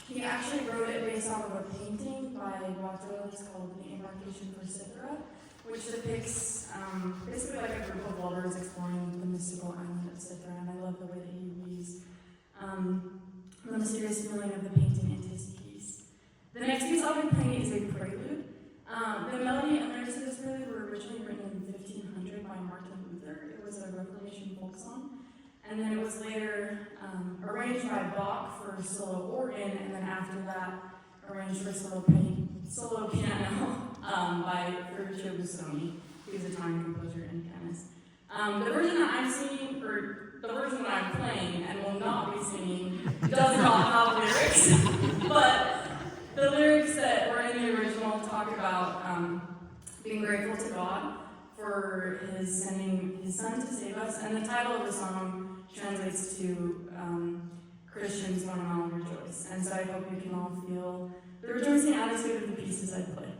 He actually wrote it based off of a painting by Watteau called The Embarkation for Cythera, which depicts basically like a group of lovers exploring the mystical island of Cythera, and I love the way that he weaves the mysterious feeling of the painting into his piece. The next piece I'll be playing is a prelude. The melody and lyrics of this prelude were originally written in 1500 by Martin Luther. It was a Reformation folk song. And then it was later arranged by Bach for solo organ, and then after that, arranged for solo piano by Ferruccio Busoni, who's an Italian composer and pianist. The version that I'm singing, or the version that I'm playing and will not be singing, does not have lyrics, but the lyrics that were in the original talk about being grateful to God for his sending his son to save us, and the title of the song translates to Christians one and all rejoice. And so I hope you can all feel the rejoicing attitude of the pieces I play.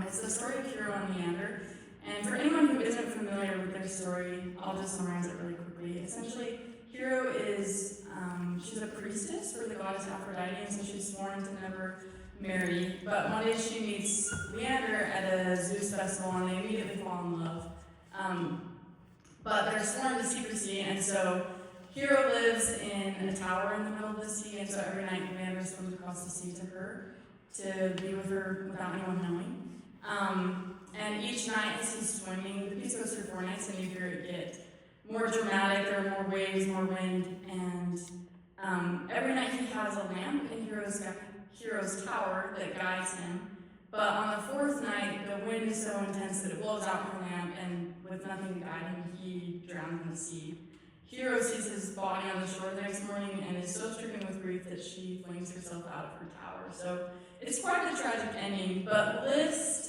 It's the story of Hero and Leander, and for anyone who isn't familiar with their story, I'll just summarize it really quickly. Essentially, Hero is, she's a priestess for the goddess Aphrodite, and so she's sworn to never marry, but one day she meets Leander at a Zeus festival, and they immediately fall in love. But they're sworn to secrecy, and so Hero lives in a tower in the middle of the sea, and so every night Leander swims across the sea to her, to be with her without anyone knowing. And each night as he's swimming, the piece goes through 4 nights, and you hear it get more dramatic, there are more waves, more wind, and every night he has a lamp in Hero's tower that guides him. But on the 4th night, the wind is so intense that it blows out her lamp, and with nothing to guide him, he drowns in the sea. Hero sees his body on the shore the next morning and is so stricken with grief that she flings herself out of her tower. So it's quite a tragic ending, but Liszt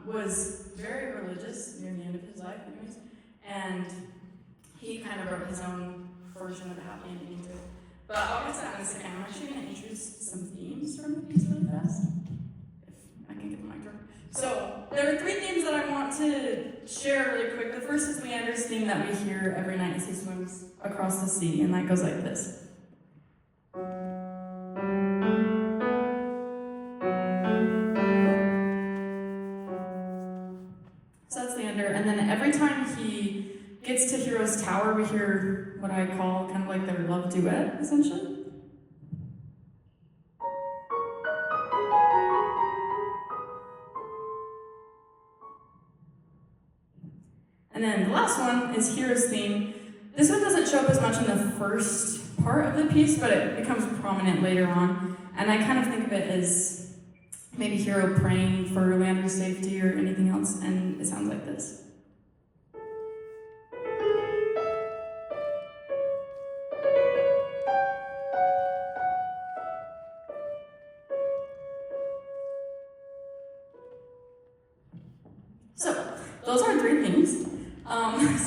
was very religious near the end of his life anyways, and he kind of wrote his own version of a happy ending to it. But I'll get to that in a second. I'm actually going to introduce some themes from the piece really fast, if I can get the mic turn. So there are 3 themes that I want to share really quick. The first is Leander's theme that we hear every night as he swims across the sea, and that goes like this. their love duet, essentially. And then the last one is Hero's theme. This one doesn't show up as much in the first part of the piece, but it becomes prominent later on. And I kind of think of it as maybe Hero praying for Leander's safety or anything else, and it sounds like this. So, those are 3 themes.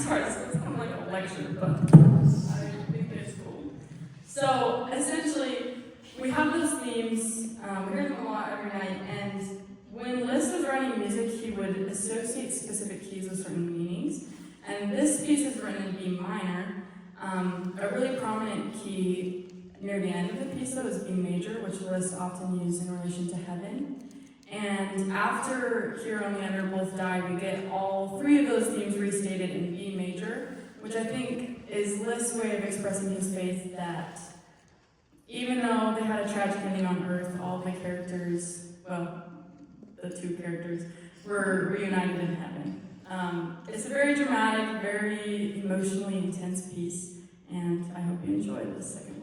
Sorry, this is kind of like a lecture, but I think it's cool. So, essentially, we have those themes, we hear them a lot every night, and when Liszt was writing music, he would associate specific keys with certain meanings. And this piece is written in B minor. A really prominent key near the end of the piece, though, is B major, which Liszt often used in relation to heaven. And after Hero and Leander both die, we get all 3 of those themes restated in B major, which I think is Liszt's way of expressing his faith that even though they had a tragic ending on Earth, all the characters, well, the 2 characters, were reunited in heaven. It's a very dramatic, very emotionally intense piece, and I hope you enjoy this second